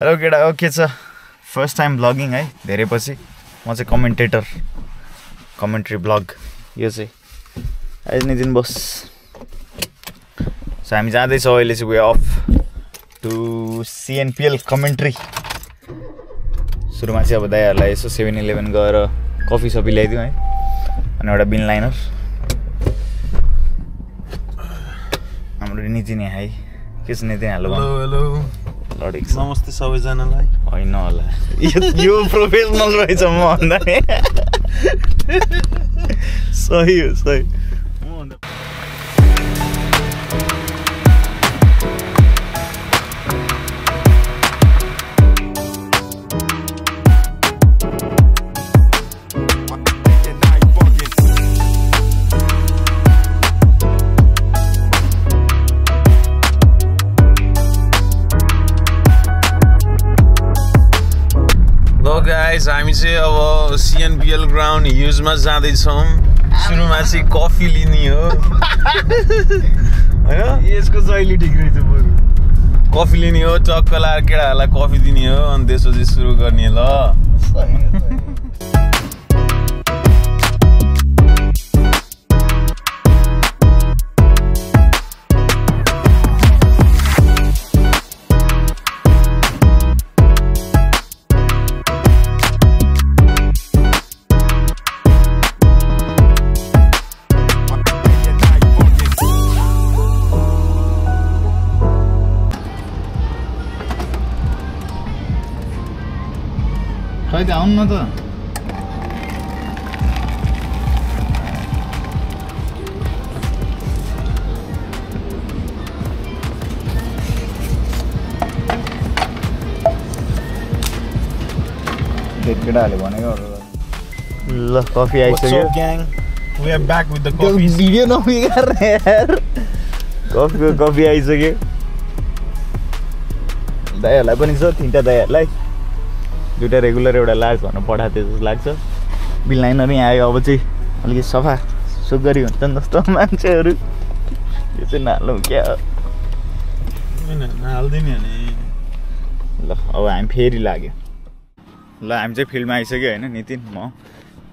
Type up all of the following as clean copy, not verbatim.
Hello केटा, के छ? फर्स्ट टाइम ब्लगिङ है, धेरै पछि। म चाहिँ कमेन्टेटर, कमेन्ट्री ब्लग यो चाहिँ आज नितिन बस। सो हामी जाँदैछौँ अहिले चाहिँ way of to CNPL commentary. सुरुमा चाहिँ अब दाइहरूलाई यसो 7-11 गएर कफी सफी ल्याइदिउँ है, अनि एउटा बिन लाइनर। हाम्रो नितिन यहाँ है, के छ नितिन? हेलो हेलो लडेको छ। नमस्ते सबैजनालाई। होइन होला, यो प्रोफेसनल रहेछ म भन्दा नि। सही हो, सही। गाइस हामी चाहिँ अब CNPL ग्राउन्ड युजमा जाँदैछौँ। सुरुमा चाहिँ कफी लिने हो होइन, यसको शैली ठिक रहेछ बरु। कफी लिने हो, टक्क लाएर केटाहरूलाई कफी दिने हो, अनि त्यसपछि सुरु गर्ने ल। खै त आउनु न त। केटाहरूले भनेको ल कफी आइसक्यो। We are back with the coffee. Video नबिगार यार। कफी आइसक्यो। दाइहरूलाई पनि छ, 3टा दाइहरूलाई। 2टा रेगुलर, एउटा लार्ज भन्न पठाएको थियो जस्तो लाग्छ। बिल लाइनर नै आयो, अब चाहिँ अलिकति सफा सुग्गरी हुन्छ नि जस्तो मान्छेहरू। यो चाहिँ नालौँ क्या हाल्दैन नि। ल अब हामी फेरि लाग्यो। ल हामी चाहिँ फिल्डमा आइसक्यो होइन नितिन, म।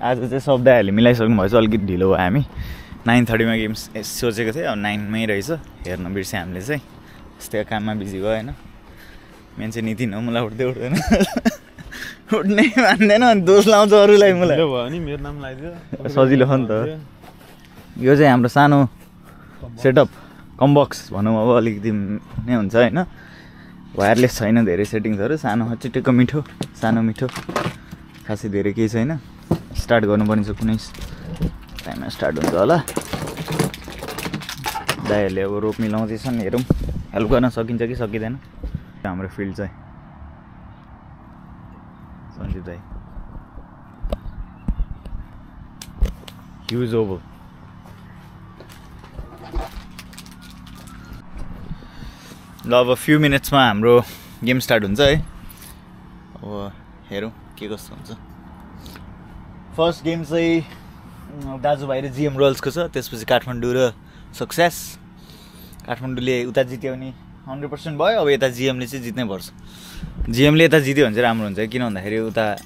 आज चाहिँ सब दाइहरूले मिलाइसक्नु भएछ, अलिकति ढिलो भयो। हामी 9:30मा गेम सोचेको थियो, अब 9मै रहेछ। हेर्न बिर्स्यो हामीले चाहिँ, यस्तै काममा बिजी भयो होइन। मेन चाहिँ नितिन हो, मलाई उठ्दै उठ्दैन। उठ्नै मान्दैन, अनि दोष लाउँछ अरूलाई। मलाई भयो नि मेरो नाम लगाइदियो, सजिलो हो नि त। यो चाहिँ हाम्रो सानो सेटअप, कमबक्स भनौँ अब, अलिकति नै हुन्छ होइन। वायरलेस छैन धेरै सेटिङ्सहरू, सानो चिटिक्क मिठो, सानो मिठो, खासै धेरै केही छैन। स्टार्ट गर्नुपर्ने छ, कुनै टाइममा स्टार्ट हुन्छ होला। दाइहरूले अब रोप मिलाउँदैछन्, हेरौँ हेल्प गर्न सकिन्छ कि सकिँदैन। हाम्रो फिल्ड चाहिँ सञ्जीव दाई, ह्युज ओभर। ल अब फ्यु मिनट्समा हाम्रो गेम स्टार्ट हुन्छ है। अब हेरौँ के कस्तो हुन्छ। फर्स्ट गेम चाहिँ दाजुभाइ र GM रोयल्सको छ, त्यसपछि काठमाडौँ र सक्सेस। काठमाडौँले उता जित्यो भने 100% भयो। अब यता GMले चाहिँ जित्नै पर्छ। GMले यता जित्यो भने चाहिँ राम्रो हुन्छ, किन भन्दाखेरि उता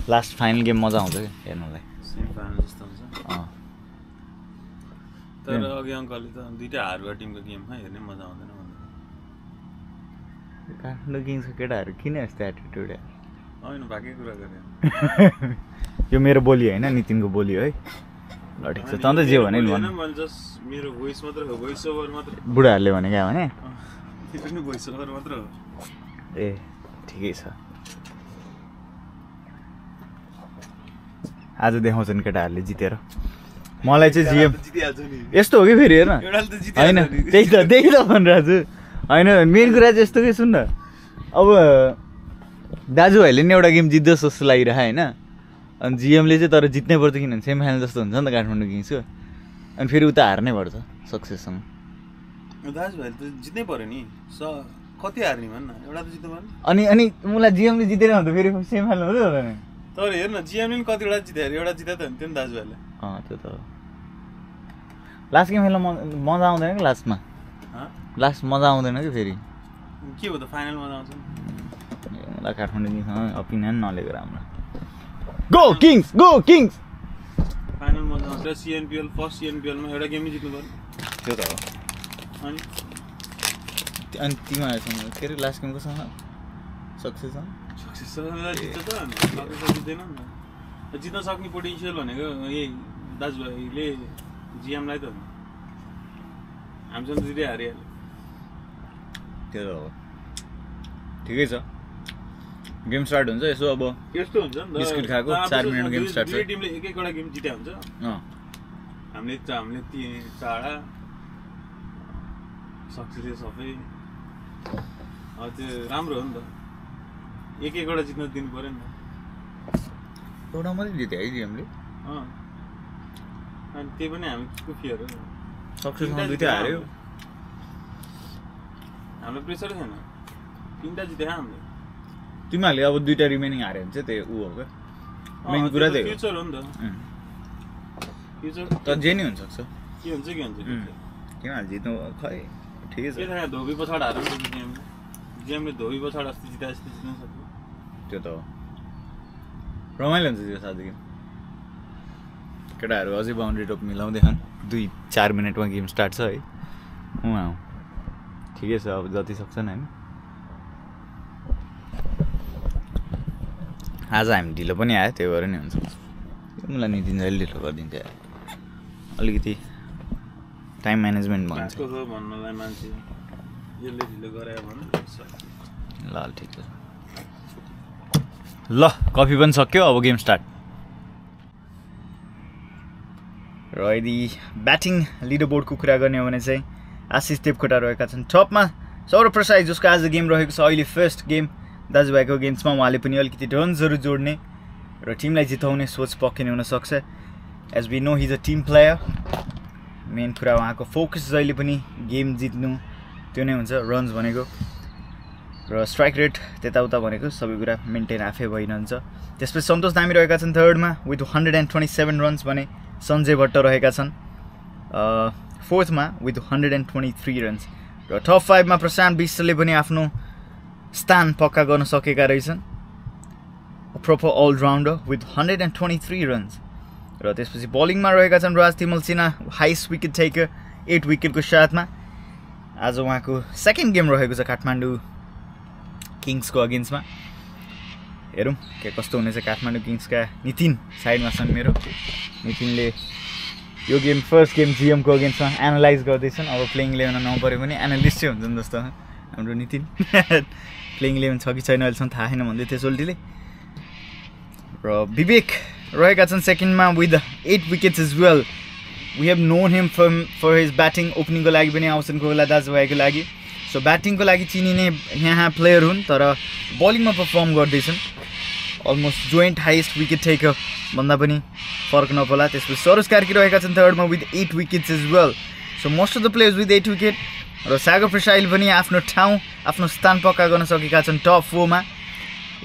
लास्ट फाइनल गेम मजा आउँछ क्या हेर्नुलाई। सेमिफाइनल जस्तो हुन्छ। तर अघि अङ्कलले त 2टा हारुवा टिमको गेममा हेर्ने मजा आउँदैन भन्दै। काठमाडौँ किङ्सको केटाहरू किन यस्तो एटिट्युड यार? होइन, बाँकी कुरा गरे। यो मेरो बोली होइन, नितिनको बोली है। ल ठिक छ, तँ त जे भने नि भन। मैले जस्ट मेरो भोइस मात्र हो, भोइस ओभर मात्र। बुढाहरूले भने क्या भने त्यो पनि भोइस ओभर मात्र हो। ए ठिकै छ। आज देखाउँछन् केटाहरूले जितेर। मलाई चाहिँ GM यस्तो हो कि फेरि हेर्न, होइन त्यही त भनिरहेको छु। होइन मेन कुरा चाहिँ यस्तो कि सुन न, अब दाजुभाइले नि एउटा गेम जित्दोस् जस्तो लागिरह होइन। अनि GMले चाहिँ तर जित्नै पर्छ, किनभने सेमिफाइनल जस्तो हुन्छ नि त काठमाडौँ किङ्सको। अनि फेरि उता हार्नै पर्छ सक्सेससँग। दाजुभाइले त जित्नै पर्यो नि, कति हार्ने भन् न, एउटा त जित्नु पर्यो। अनि मलाई GMले जितेन भने त फेरि सेमिफाइनल हुँदै होला नि। तर हेर्न GMले नि कतिवटा जित्यो, एउटा जित्यो त हुन्थ्यो नि दाजुभाइले। त्यो त लास्ट गेम खेल्न मजा आउँदैन कि लास्टमा। लास्ट मजा आउँदैन कि फेरि। के हो त फाइनलमा आउँछ ल काठमाडौँसँग ओपिनियन नलिएको राम्रो गो किङ्स फाइनल मजा आउँछ सिएनपिएल फर्स्ट सिएनपिएलमा एउटा गेमै जित्नु पर्यो त्यो त हो अनि तिमीहरूसँग के अरे लास्ट गेम कोसँग सक्सेस जित्छ त जित्दैन नि त जित्न सक्ने पोटेन्सियल भनेको यही दाजुभाइले जिएमलाई त हामीसँग जित्दै हारिहाल्यो त्यो त हो ठिकै छ गेम स्टार्ट हुन्छ यसो अब यस्तो हुन्छ नि त बिस्कुट खाएको 4 मिनेटमा गेम स्टार्ट छ टिमले एक एकवटा गेम जिते हुन्छ हामीले चाडा सक्सेस सबै त्यो राम्रो हो नि त एक एकवटा जित्न दिनु पर्यो नि त एउटा मात्रै जित्यो है गेमले अनि त्यही पनि हामी फियर हो सक्सेसमा दुईटा हार्यो हाम्रो प्रेसर छैन 3टा जिते हामीले तिमीहरूले अब 2टा रिमेनिङ हार्यो भने चाहिँ त्यो ऊ हो क्या मेन कुरा त्यही हो फ्युचर हो नि त फ्युचर त जे नि हुनसक्छ के हुन्छ तिमीहरूले जित्नु खै ठिकै छ के धोबी पछाड हार्यो नि त जिएमले धोबी पछाड अस्ति जिता जस्तो जित्न सक्यो त्यो त हो रमाइलो हुन्छ त्यो साथी गेम केटाहरू अझै बााउन्ड्री टोप मिलाउँदैछन् 2-4 मिनेटमा गेम स्टार्ट छ है ठिकै छ अब जति सक्छन् होइन आज हामी ढिलो पनि आयो त्यही भएर नि हुन्छ मलाई नितिन जहिले ढिलो गरिदिन्थ्यो अलिकति टाइम म्यानेजमेन्ट भन्छ भन्नलाई मान्छे यसले ढिलो गरायो भने ल ठिक छ ल कफी पनि सक्यो अब गेम स्टार्ट र यदि ब्याटिङ लिडर बोर्डको कुरा गर्ने हो भने चाहिँ आशिष देवकोटा रहेका छन् टपमा सौरभ प्रसाई जसको आज गेम रहेको छ अहिले फर्स्ट गेम दाजुभाइको गेम्समा उहाँले पनि अलिकति रन्सहरू जोड्ने र टिमलाई जिताउने सोच पक्कै नै हुनसक्छ as we know his a team player main कुरा उहाँको फोकस जहिले पनि गेम जित्नु त्यो नै हुन्छ रन्स भनेको र स्ट्राइक रेट त्यताउता भनेको सबै कुरा मेन्टेन आफै भइरहन्छ त्यसपछि सन्तोष दामी रहेका छन् थर्डमा विथ 127 रन्स भने सञ्जय भट्ट रहेका छन् फोर्थमा विथ 123 रन्स र टप 5 मा प्रशान्त विष्टले पनि आफ्नो स्थान पक्का गर्न सकेका रहेछन् प्रोपर अलराउन्डर विथ 123 रन्स र त्यसपछि बलिङमा रहेका छन् राज तिमल सिन्हा हाइस्ट विकेट टेकर 8 विकेटको साथमा आज उहाँको सेकेन्ड गेम रहेको छ काठमाडौँ किङ्सको अगेन्स्टमा हेरौँ के कस्तो हुनेछ काठमाडौँ किङ्सका नितिन साइडमा छन् मेरो नितिनले यो गेम फर्स्ट गेम जिएमको अगेन्स्टमा एनालाइज गर्दैछन् अब प्लेइङ इलेभेनमा नपऱ्यो भने एनालिस्टै हुन्छ नि जस्तो हाम्रो नितिन प्लेइङ इलेभेन छ कि छैन अहिलेसम्म थाहा छैन भन्दै थियो सोल्टीले र विवेक रहेका छन् सेकेन्डमा with 8 wickets as well we have known him for his batting ओपनिङको लागि पनि आउँछन् कोही बेला दाजुभाइको लागि सो ब्याटिङको लागि चिनिने यहाँ प्लेयर हुन् तर बलिङमा पर्फर्म गर्दैछन् almost joint highest wicket taker भन्दा पनि फरक नपर्ला त्यसपछि सरोज कार्की रहेका छन् थर्डमा with 8 wickets as well so most of the players with 8 wicket र सागर प्रसाईले पनि आफ्नो ठाउँ आफ्नो स्थान पक्का गर्न सकेका छन् टप 4 मा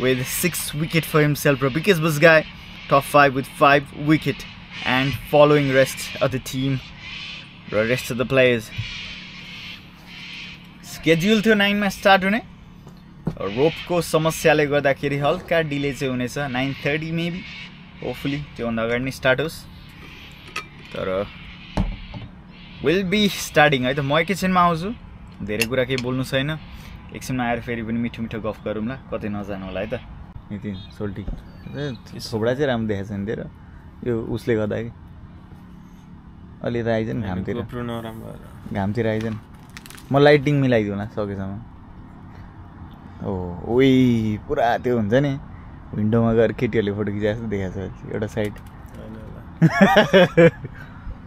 with 6 wicket for himself. Because this guy top 5 with 5 wicket and following rest of the team, the rest of the players. Schedule थियो 9 मा स्टार्ट हुने रोपको समस्याले गर्दाखेरि हल्का डिले चाहिँ हुनेछ 9:30 मेबी होपफुली त्यो भन्दा अगाडि नै स्टार्ट होस् तर विल बी स्टार्टिङ है त म एकैछिनमा आउँछु धेरै कुरा केही बोल्नु छैन एकछिनमा आएर फेरि पनि मिठो मिठो गफ गरौँला कतै नजानु होला है त नितिन सोल्टी थोबडा चाहिँ राम्रो देखाएको छ नि तेरो यो उसले गर्दा कि अलि त आइज नि घामतिर आइज नि म लाइटिङ मिलाइदिउँला सकेसम्म ओइ पुरा त्यो हुन्छ नि विन्डोमा गएर केटीहरूले फोटो खिचाएको जस्तो देखाएको छ एउटा साइड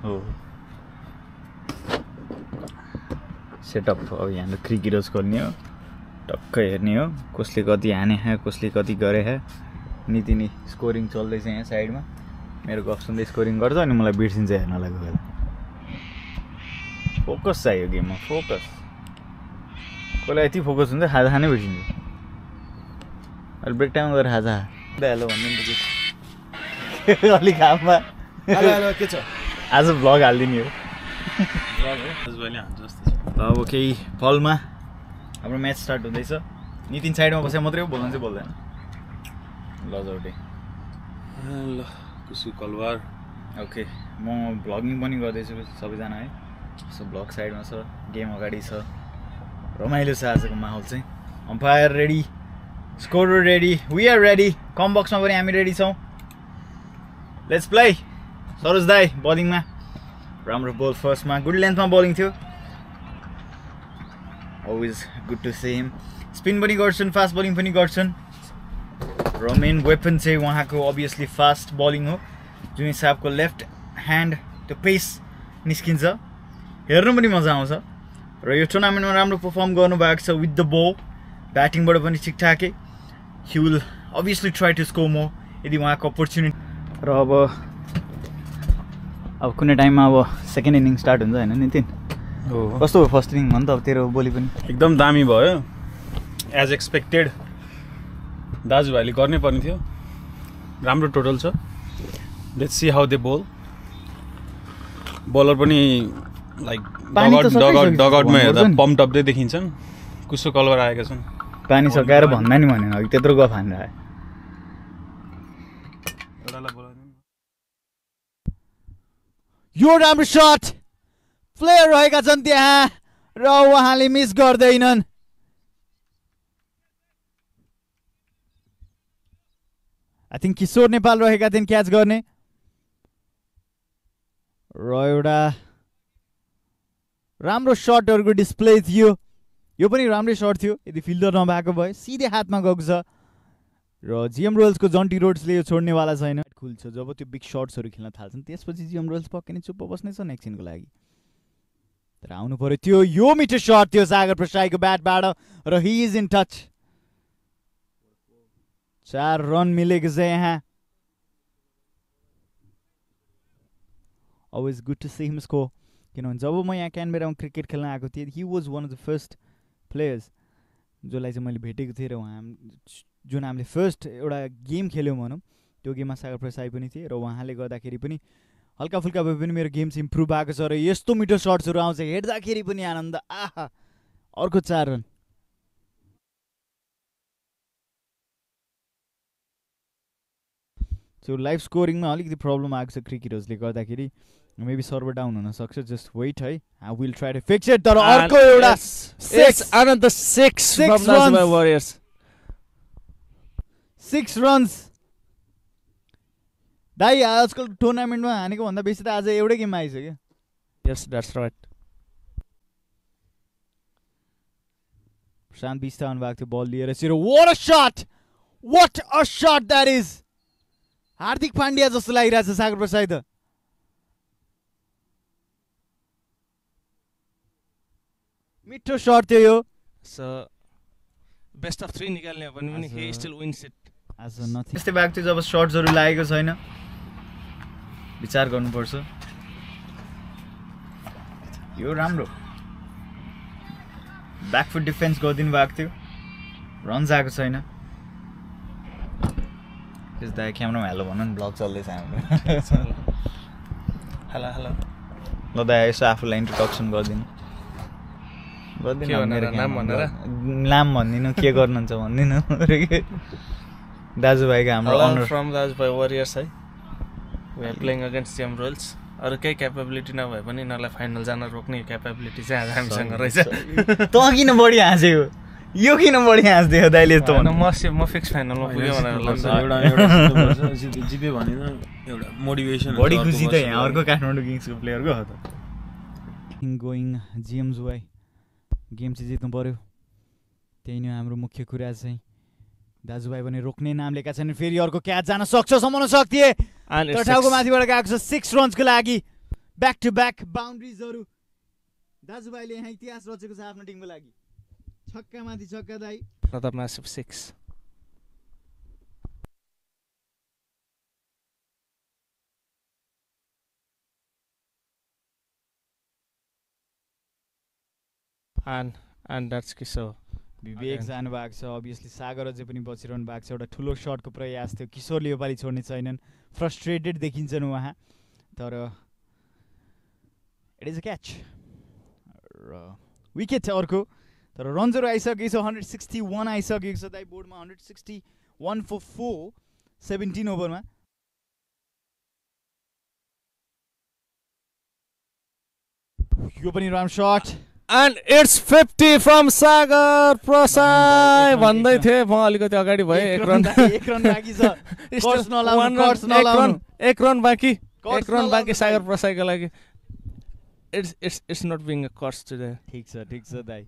हो सेटअप अब यहाँ क्रिकेटर्स गर्ने हो टक्कै हेर्ने हो कसले कति हाने है कसले कति गरे है नीति नि स्कोरिङ चल्दैछ यहाँ साइडमा मेरो गफ सुन्दै स्कोरिङ गर्छ अनि मलाई बिर्सिन्छ हेर्नलाई गएर फोकस चाहियो गेममा फोकस कसलाई यति फोकस हुन्छ खाजा खानै बिर्सिन्छ अहिले ब्रेक टाइममा गएर खाजा हेलो भन्नु नि अलिक घाममा के छ आज भ्लग हालिदिने हो अब केही पलमा हाम्रो म्याच स्टार्ट हुँदैछ नितिन साइडमा बसे मात्रै बोल्न चाहिँ बोल्दैन लजौटे ल कुसु कलवार ओके म भ्लगिङ पनि गर्दैछु सबैजना है सो भ्लग साइडमा छ गेम अगाडि छ रमाइलो छ आजको माहौल चाहिँ umpire ready scorer ready we are ready comm बक्समा पनि हामी रेडी छौँ लेट्स प्ले सरोज दाई बलिङमा राम्रो बल फर्स्टमा गुड लेन्थमा बलिङ थियो always good to see him spin पनि गर्छन् फास्ट बलिङ पनि गर्छन् र मेन वेपन चाहिँ उहाँको अभियसली फास्ट बलिङ हो जुन हिसाबको लेफ्ट ह्यान्ड त्यो पेस निस्किन्छ हेर्नु पनि मजा आउँछ र यो टुर्नामेन्टमा राम्रो पर्फर्म गर्नुभएको छ विथ द बल ब्याटिङबाट पनि ठिकठाकै he will obviously try to score more यदि उहाँको अपर्च्युनिटी र अब कुनै टाइममा अब सेकेन्ड इनिङ स्टार्ट हुन्छ होइन नितिन कस्तो भयो फर्स्ट इनिङ भन् त अब तेरो बोली पनि एकदम दामी भयो एज एक्सपेक्टेड दाजुभाइले गर्नै पर्ने थियो राम्रो टोटल छ लेट्स सी हाउ दे बोल बलर पनि लाइक डगआउटमा हेर्दा पम्प टप्दै देखिन्छन् कुसो कलर आएका छन् पानी सकाएर भन्दा नि भनेन अघि त्यत्रो गफ हानेर आयो यो राम्रो सट प्लेयर रहेका छन् त्यहाँ र उहाँले मिस गर्दैनन् आई थिङ्क किशोर नेपाल रहेका थिइन् क्याच गर्ने र एउटा राम्रो सटहरूको डिस्प्ले थियो यो पनि राम्रै सट थियो यदि फिल्डर नभएको भए सिधै हातमा गएको छ र जिएम रोयल्सको जन्टी रोड्सले यो छोड्नेवाला छैन खुल्छ जब त्यो बिग सट्सहरू खेल्न थाल्छन् त्यसपछि जिएम रोयल्स पक्कै नै चुप्प बस्नै छन् एकछिनको लागि तर आउनु पर्यो त्यो यो मिठो सट थियो सागर प्रसाईको ब्याटबाट र he is in touch 4 run मिलेको छ यहाँ always good to see him score किनभने जब म यहाँ क्यानबेरामा क्रिकेट खेल्न आएको थिएँ he was one of the first players जसलाई चाहिँ मैले भेटेको थिएँ र उहाँ जुन हामीले फर्स्ट एउटा गेम खेल्यौँ भनौँ त्यो गेममा सागर प्रसाई पनि थिए र उहाँले गर्दाखेरि पनि हल्का फुल्का भए पनि मेरो गेम चाहिँ इम्प्रुभ भएको छ र यस्तो मिठो सट्सहरू आउँछ हेर्दाखेरि पनि आनन्द आहा अर्को 4 रन सो लाइभ स्कोरिङमा अलिकति प्रब्लम आएको छ क्रिकेटर्सले गर्दाखेरि मेबी सर्भर डाउन हुन सक्छ जस्ट वेट है I will try to fix it तर अर्को एउटा 6 रन्स दाइ आजकल टुर्नामेन्टमा हानेको भन्दा बेसी त आज एउटै गेममा आइसक्यो यस द्याट्स राइट प्रशान्त बिस्ता आउनुभएको थियो बल लिएर छिरो what a shot that is Hardik Pandya जस्तो लागिरहेछ सागर प्रसाई त मिठो शट थियो यो सो बेस्ट अफ 3 निकाल्ने हो भने पनि he still wins it आज नथिङ त्यस्तै भएको थियो जब शट्सहरू लागेको छैन विचार गर्नुपर्छ यो राम्रो ब्याकफुट डिफेन्स गरिदिनु भएको थियो रन्स आएको छैन त्यस दाइ क्यामेरामा हेलो भन्नु नि ब्लग चल्दैछ हाम्रो हेलो हेलो ल दाइ यसो आफूलाई इन्ट्रोडक्सन गरिदिनु नाम भनिदिनु के गर्नुहुन्छ भनिदिनु दाजुभाइको हाम्रो अनर फ्रम दाजुभाइ वरियर्स है we are playing against GM Royals अरू केही क्यापेबिलिटी नभए पनि यिनीहरूलाई फाइनल जान रोक्ने क्यापेबिलिटी चाहिँ आज हामीसँग रहेछ त किन बढी हाँसेको यो किन बढी हाँस्दियो दाइले त म फिक्स फाइनलमा पुग्यो भनेर जित्यो भने एउटा मोटिभेसन बढी खुसी त यहाँ अर्को काठमाडौँ किङ्सको प्लेयरको हो त गोइङ जिएम्स वाइ गेम चाहिँ जित्नु पर्यो त्यही नै हाम्रो मुख्य कुरा चाहिँ दाजुभाइ पनि रोक्ने नाम लिएका छन् फेरि अर्को क्याच जान सक्छ समाउन सक्थे टाउको माथिबाट गएको छ 6 रन्सको लागि ब्याक टु ब्याक बाउन्ड्रिजहरू दाजुभाइले यहाँ इतिहास रचेको छ आफ्नो टिमको लागि छक्का माथि छक्का दाइ another massive 6 and that's Kishore विवेक जानु भएको छ अभियसली सागर अझै पनि बचिरहनु भएको छ एउटा ठुलो शटको प्रयास थियो किशोरले योपालि छोड्ने छैनन् फ्रस्ट्रेटेड देखिन्छन् उहाँ तर इट इज अ क्याच र विकेट अर्को तर रन्सहरू आइसकेको छ 161 आइसकेको छ दाइ बोर्डमा 161 for 4 17 ओभरमा यो पनि राम shot and it's 50 from Sagar Prasai भन्दै थिए म अलिकति अगाडि भए एक रन बाँकी छ कर्स नलाउनु एक रन बाँकी सागर प्रसाईको लागि it's not being a curse today ठीक छ दाइ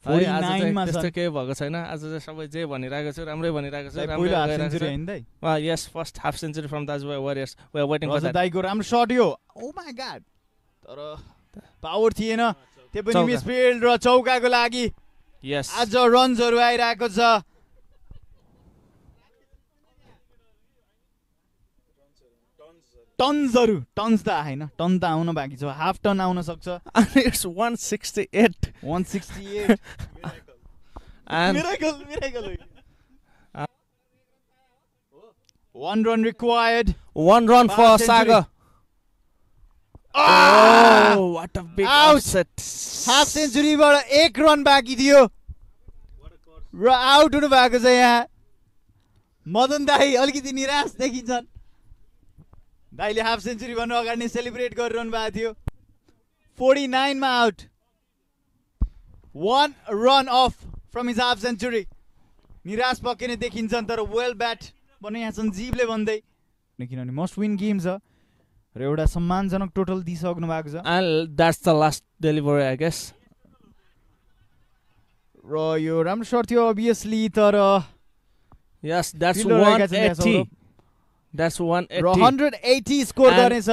49 मा त्यस्तो केही भएको छैन आज चाहिँ सबै जे भनिरहेको छु राम्रै भनिरहेको छु राम्रै गइरहेको छ हैन दाइ यस फर्स्ट हाफ सेन्चुरी फ्रम दाजुभाइ warriors we are waiting for that दाइको राम्रो शट यो ओ माय गॉड तर पावर थिएन त्यो पनि मिसफिल्ड र चौकाको लागि यस आज रन्सहरू आइरहेको छ टन्स त आएन टन त आउन बाँकी छ हाफ टन आउन सक्छ it's 168 and miracle 1 run required 1 run for Saga. Oh, what a big upset. Half सेन्चुरीबाट 1 रन बाँकी थियो र आउट हुनु भएको छ यहाँ मदन दाई अलिकति निराश देखिन्छन् दाइले हाफ सेन्चुरी भन्नु अगाडि नै सेलिब्रेट गरिरहनु भएको थियो 49 मा out 1 run off from his half century निराश पक्कै नै देखिन्छन् तर वेल ब्याट भन्ने यहाँ छन् जीवले भन्दै किनभने मस्ट विन गेम छ र एउटा सम्मानजनक टोटल दिइसक्नु भएको छ and that's the last delivery I guess र यो राम्रो शट थियो obviously तर yes that's 180 that's 180 स्कोर गर्नेछ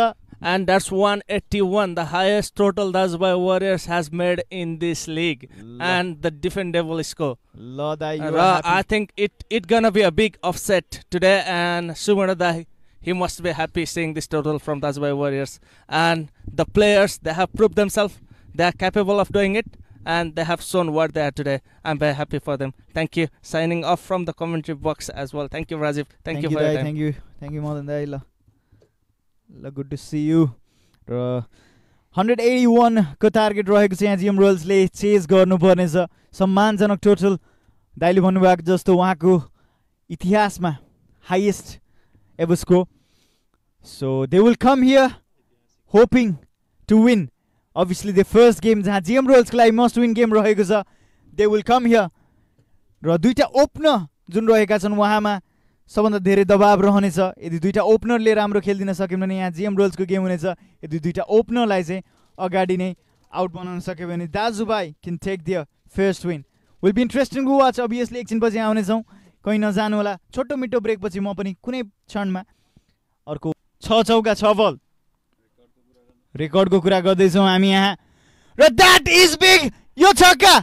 and that's 181 the highest total Dazubai Warriors has made in this league and the defendable score I think it gonna be a big offset today and Sumana Dai he must be happy seeing this total from Dazubai Warriors and the players they have proved themselves they are capable of doing it and they have shown what they are today. I'm very happy for them. Thank you. Signing off from the commentary box as well. Thank you Rajiv. Thank you for your time. Thank you Madan Dai la good to see you. र 181 को target रहेको छ यहाँ GM रोयल्सले chase गर्नुपर्ने छ सम्मानजनक total दाइले भन्नुभएको जस्तो उहाँको इतिहासमा highest ever score so they will come here hoping to win obviously the first game जहाँ जिएम रोयल्सको लागि मस्ट विन गेम रहेको छ दे विल कम हियर र दुईटा ओपनर जुन रहेका छन् उहाँमा सबभन्दा धेरै दबाब रहनेछ यदि दुईटा ओपनरले राम्रो खेलिदिन सक्यो भने यहाँ जिएम रोयल्सको गेम हुनेछ यदि दुईटा ओपनरलाई चाहिँ अगाडि नै आउट बनाउन सक्यो भने दाजुभाइ can take their first win will be interesting to watch obviously एकछिनपछि आउनेछौँ कहीँ नजानु होला छोटो मिठो ब्रेकपछि म पनि कुनै क्षणमा अर्को 6 चौका 6 बल रेकर्डको कुरा गर्दैछौँ हामी यहाँ र द्याट इज बिग यो छक्का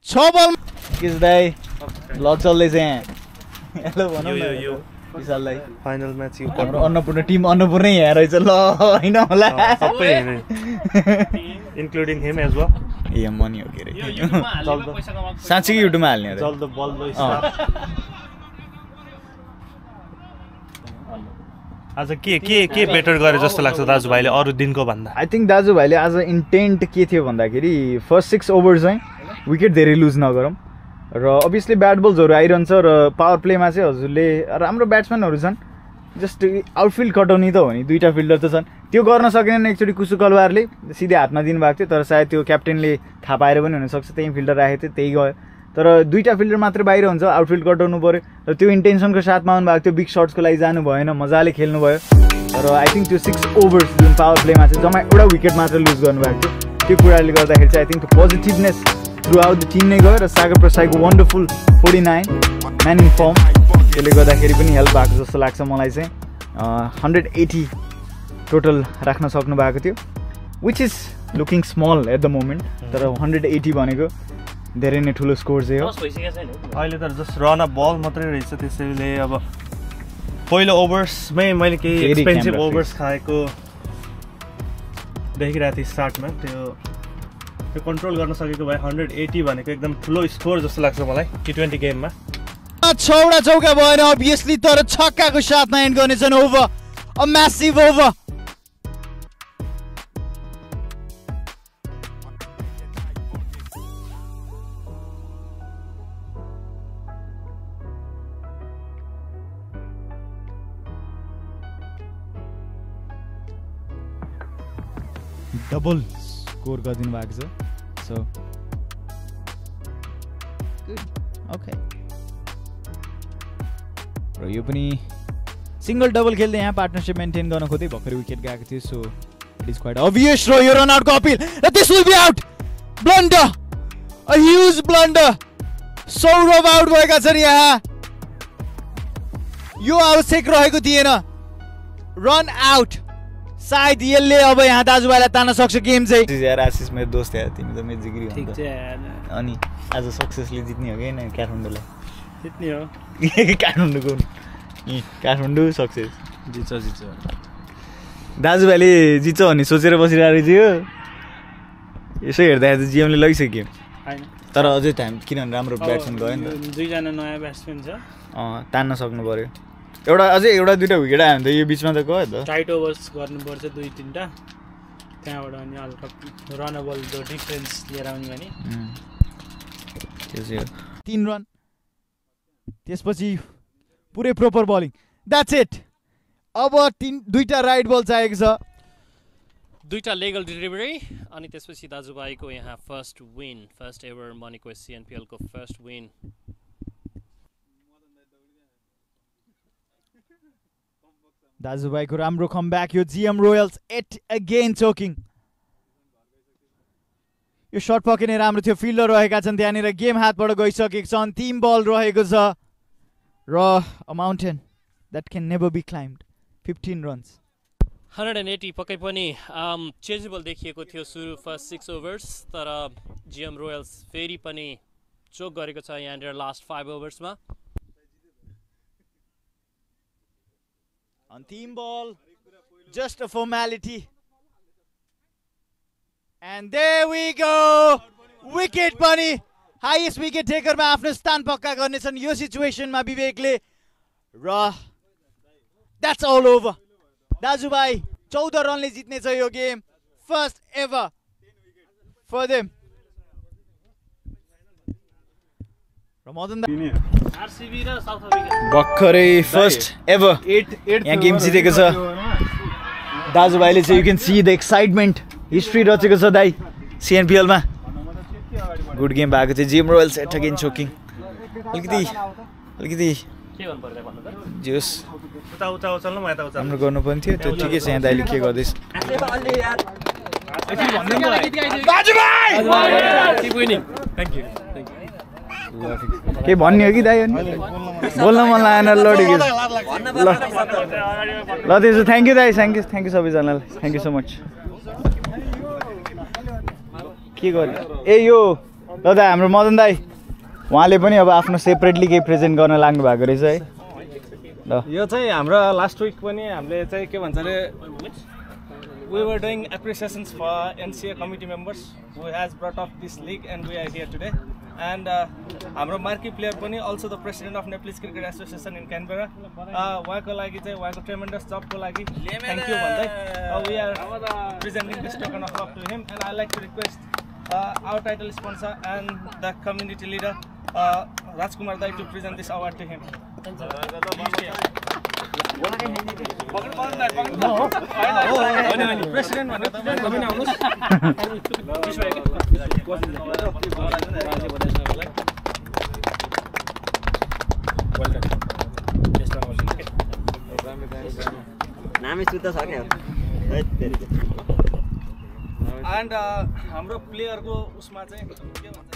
6 बल किस दाइ ल चल्दैछ यहाँ हेलो भनौँ न विशाललाई फाइनल म्याच हाम्रो अन्नपूर्ण टिम अन्नपूर्णै यहाँ रहेछ ल हैन होला सबै including him as well a money हो के रे साँच्चै युट्युबमा हाल्ने हो जल्द बल आज के बेटर गरे जस्तो लाग्छ दाजुभाइले अरू दिनको भन्दा आई थिंक दाजुभाइले आज इन्टेन्ट के थियो भन्दाखेरि फर्स्ट 6 ओभर चाहिँ विकेट धेरै लुज नगरौँ र अभियसली ब्याट बल्सहरू आइरहन्छ र पावर प्लेमा चाहिँ हजुरले राम्रो ब्याट्सम्यानहरू छन् जस्ट आउटफिल्ड कटाउने त हो नि दुईटा फिल्डर त छन् त्यो गर्न सकेन एकचोटि कुसु कलवारले सिधै हातमा दिनुभएको थियो तर सायद त्यो क्याप्टेनले थाहा पाएर पनि हुनसक्छ त्यही फिल्डर राखेको थियो त्यही गयो तर दुईटा फिल्डर मात्र बाहिर हुन्छ आउटफिल्ड कटाउनु पर्यो र त्यो इन्टेन्सनको साथमा आउनुभएको थियो बिग शट्सको लागि जानु भएन मजाले खेल्नु भयो र आई थिङ्क त्यो 6 ओभर्स जुन पावर प्लेमा चाहिँ जम्मा एउटा विकेट मात्र लुज गर्नुभएको थियो त्यो कुराले गर्दाखेरि चाहिँ आई थिङ्क त्यो positiveness throughout the team नै गयो र सागर प्रसाईको वन्डरफुल 49 म्यान इन फर्म त्यसले गर्दाखेरि पनि हेल्प भएको जस्तो लाग्छ मलाई चाहिँ 180 टोटल राख्न सक्नु भएको थियो which is looking small at the moment तर 180 भनेको धेरै नै ठुलो स्कोर चाहिँ हो अहिले त जस्ट रन अ बल मात्रै रहेछ त्यसैले अब पहिलो ओभर्समै मैले केही एक्सपेन्सिभ ओभर्स खाएको देखिरहेको थिएँ स्टार्टमा त्यो कन्ट्रोल गर्न सकेको भए 180 भनेको एकदम ठुलो स्कोर जस्तो लाग्छ मलाई T20 गेममा 6वटा चौका भएन अभियसली तर छक्काको साथमा एन्ड गर्नेछन् over a massive over double score गरिदिनु भएको छ सो गुड ओके र यो पनि सिंगल डबल खेल्दै यहाँ पार्टनरशिप मेन्टेन गर्न खोज्दै भर्खरै विकेट गएको थियो so it is quite obvious र यो रन आउटको अपिल र this will be out blunder a huge blunder Saurabh out भएका छन् यहाँ यो आवश्यक रहेको थिएन रन आउट सायद यसले अब यहाँ दाजुभाइलाई तान्न सक्छ गेम चाहिँ यार आशिष मेरो दोस्त यार तिमी त मेरो जिग्री हो ठीक छ यार अनि आज सक्सेसले जित्ने हो कि हैन काठमाडौँलाई जित्ने हो काठमाडौँको काठमाडौँ सक्सेस जित्छ दाजुभाइले जित्छ भन्ने सोचेर बसिरहेको थियो यसो हेर्दाखेरि त जिएमले लगिसक्यो तर अझै टाइम किनभने राम्रो ब्याट्सम्यान गयो नि त दुईजना नयाँ ब्याट्सम्यान छ तान्न सक्नु पर्यो एउटा अझै एउटा दुईटा विकेट आयो भने त यो बिचमा त गयो त टाइट ओभर्स गर्नुपर्छ 2-3टा त्यहाँबाट अनि हल्का रनेबल जो डिफरेन्स लिएर आउने भने त्यो चाहिँ 3 रन त्यसपछि पुरै प्रोपर बलिङ द्याट्स इट अब दुईटा राइट बल चाहिएको छ दुईटा लेगल डेलिभरी अनि त्यसपछि दाजुभाइको यहाँ फर्स्ट एभर मनीको CNPL को फर्स्ट विन दाजुभाइको राम्रो कमब्याक यो GM रोयल्स 8 अगेन चोकिङ यो शट पक्कै नै राम्रो थियो फिल्डर रहेका छन् त्यहाँनिर गेम हातबाट गइसकेको छ अन्तिम बल रहेको छ र a mountain that can never be climbed 15 runs 180 पक्कै पनि चेजेबल देखिएको थियो सुरु फर्स्ट 6 ओभर्स तर GM रोयल्स फेरि पनि चोक गरेको छ यहाँनिर लास्ट 5 ओभर्समा अन्तिम बल just a formality and there we go wicket पनि हाईएस्ट विकेट टेकरमा आफ्नो स्थान पक्का गर्नेछन् यो सिचुएसनमा विवेकले र that's all over दाजुभाइ 14 रनले जित्ने छ यो game first ever for them र मदन आरसीबी र साउथ अफ्रिका भर्खरै फर्स्ट एभर यहाँ गेम जितेको छ दाजुभाइले चाहिँ you can see the excitement history रचेको छ दाइ CNPL मा गुड गेम भएको थियो GM royals at again choking अलिकति के भन्नु पर्दैन भन्नु त जोस उता चल्नु म यता उता राम्रो गर्नुपर्ने थियो त्यो ठिकै छ यहाँ दाइले के गर्दैछ के भन्ने हो कि दाइ अनि बोल्न मन लागेन लडेको ल त्यसो थ्याङ्क यू दाइ थ्याङ्क यू सबैजनालाई थ्याङ्क यू सो मच के गर्ने ए यो ल दाइ हाम्रो मदन दाइ उहाँले पनि अब आफ्नो सेपरेटली केही प्रेजेन्ट गर्न लाग्नु भएको रहेछ है ल यो चाहिँ हाम्रो लास्ट विक पनि हामीले चाहिँ के भन्छ अरे we were doing appreciations for NCA committee members who has brought up this league and we are here today and हाम्रो मार्की प्लेयर पनि also the president of Nepalese Cricket Association in Canberra उहाँको लागि चाहिँ उहाँको tremendous jobको लागि thank you भन्दै we are presenting this token of love to him and I like to request our title sponsor and the community leader Rajkumar Dai to present this award to him. President भन्ने तपाईं पनि आउनुस् नामै सुत्दा सक्यो and हाम्रो प्लेयरको उसमा चाहिँ के भन्छ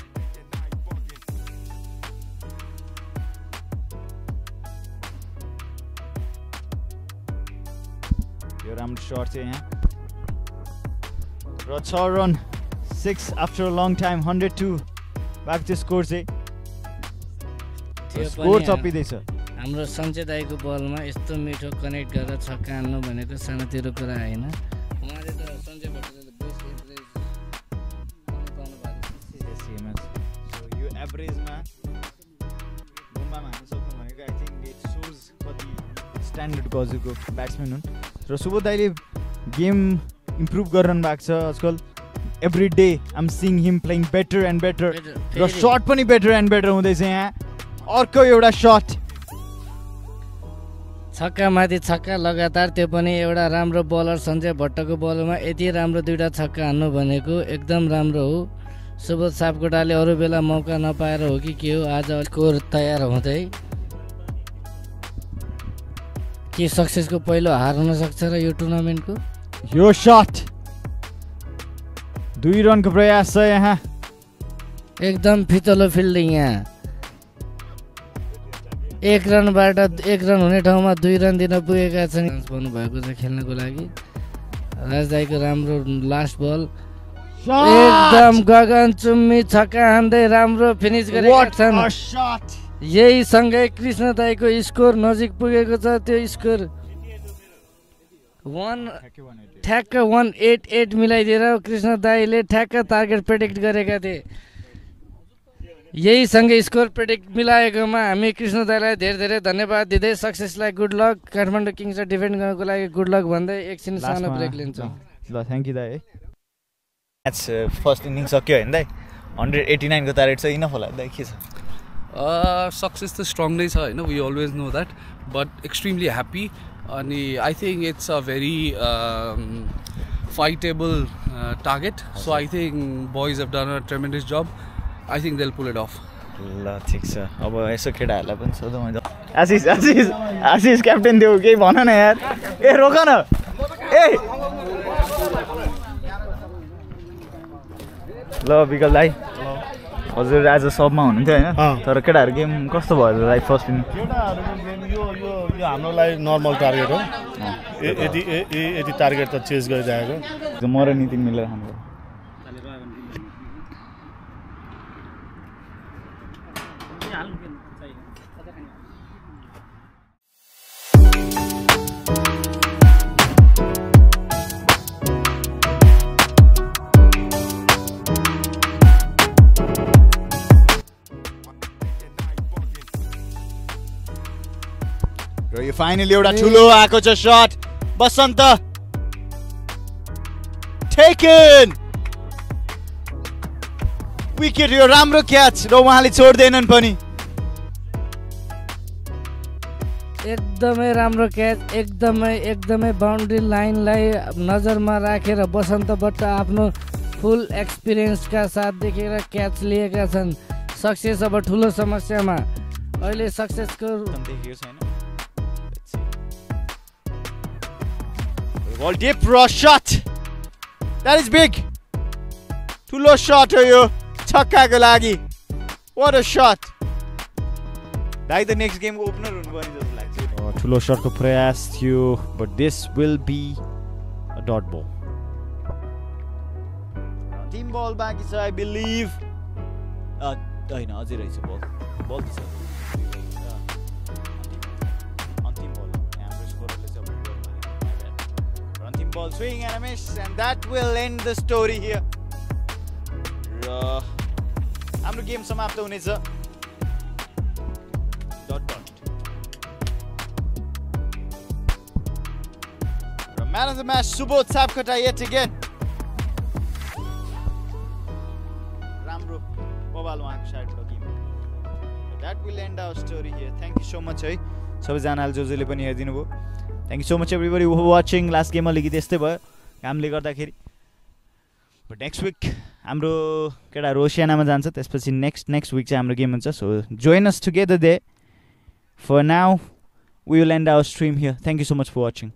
यो राम्रो शट चाहिँ यहाँ र 6 run 6 after a long time 102 भएको थियो स्कोर चाहिँ स्कोर चपिँदैछ हाम्रो सञ्जय दाइको बलमा यस्तो मिठो कनेक्ट गरेर छक्का हान्नु भनेको सानोतिरो कुरा होइन उहाँले त सञ्जय भट्टराईले बेस्ट एभरेज गर्नु भएको सो यो एभरेजमा गुम्बामा हान्न सक्नु भनेको आई थिङ्क इट सोज कति स्ट्यान्डर्ड गजुको ब्याट्सम्यान हुन् र सुबोध दाइले गेम इम्प्रुभ गरिरहनु भएको छ आजकल every day I am seeing him playing better and better र सट पनि बेटर एन्ड बेटर हुँदैछ यहाँ अर्को एउटा सट छक्कामाथि छक्का लगातार, त्यो पनि एउटा राम्रो बलर सञ्जय भट्टको बलमा यति राम्रो दुईटा छक्का हान्नु भनेको एकदम राम्रो हो। सुबोध सापकोटाले अरू बेला मौका नपाएर हो कि के हो, आज स्कोर तयार हुँदै के सक्सेसको पहिलो हार हुन सक्छ र यो टुर्नामेन्टको। यो सट 2 रनको प्रयास छ यहाँ, एकदम फितलो फिल्डिङ यहाँ। 1 रनबाट 1 रन हुने ठाउँमा 2 रन दिन पुगेका छन्। पाउनु भएको छ खेल्नको लागि। राजदाईको राम्रो लास्ट बल, एकदम गगनचुम्बी छक्का हान्दै राम्रो फिनिस गरेका छन्। यही सँगै कृष्ण दाईको स्कोर नजिक पुगेको छ। त्यो स्कोर ठ्याक्क 188 मिलाइदिएर कृष्ण दाईले ठ्याक्क टार्गेट प्रेडिक्ट गरेका थिए। यही सँगै स्कोर प्रेडिक्ट मिलाएकोमा हामी कृष्ण दाईलाई धेरै धेरै धन्यवाद दिँदै सक्सेसलाई गुड लक, काठमाडौँ किङ्सलाई डिफेन्ड गर्नको लागि गुड लक भन्दै एकछिन सानो ब्रेक लिन्छौँ। ल थ्याङ्क यू दाई। म्याच फर्स्ट इनिङ सक्यो होइन दाई, 189 को टार्गेट छ, इनफ होला दाई के छ? सक्सेस त स्ट्रङ नै छ होइन, we always know that, but extremely happy. अनि I think it's a very fightable target, so I think boys have done a tremendous job. I think they'll pull it off. ल ठिक छ, अब यसो केटाहरूलाई पनि सोधौँ मैले। आशिष आशिष आशिष क्याप्टेन देऊ, केही भन न यार। ए रोक न, ए ल विकल दाई, हजुर आज सबमा हुनुहुन्थ्यो होइन, तर केटाहरू गेम कस्तो भयो लाइक फर्स्ट इनिङ? केटाहरूको गेम यो हाम्रो लागि नर्मल टार्गेट हो। यति टार्गेट त चेज गरिरहेको। म र नितिन मिलेर हाम्रो र यो फाइनली एउटा ठुलो आएको छ शट। बसन्त टेकन विकेट, यो राम्रो क्याच र उहाँले छोड्दैनन् पनि। एकदमै राम्रो क्याच, एकदमै बाउन्ड्री लाइनलाई नजरमा राखेर बसन्त भट्ट आफ्नो फुल एक्सपिरियन्सका साथ देखेर क्याच लिएका छन्। सक्सेस अब ठुलो समस्यामा, अहिले सक्सेसको देखिएको छैन। Ball deep rush shot. That is big. ठुलो shot हो यो छक्काको लागि. What a shot. दाइ त नेक्स्ट गेमको ओपनर हुनुपर्ने जस्तो लाग्छ। ठुलो शटको प्रयास थियो, but this will be a dot ball. Team ball बाँकी छ I believe. हैन अझै रहेछ बल त छ। Ball swing and a miss, and that will end the story here. हाम्रो गेम समाप्त हुनेछ। Man of the match Subodh Sapkota yet again. राम्रो बबाल उहाँको साइडबाट game. That will end our story here. Thank you so much है सबैजनाले जसले पनि हेरिदिनु भयो। Thank you so much everybody who was watching. Last game अलिकति यस्तै भयो कामले गर्दाखेरि, बट नेक्स्ट विक हाम्रो केटाहरू ओसियानामा जान्छ, त्यसपछि नेक्स्ट विक चाहिँ हाम्रो गेम हुन्छ। So join us together there. For now we will end our stream here. Thank you so much for watching.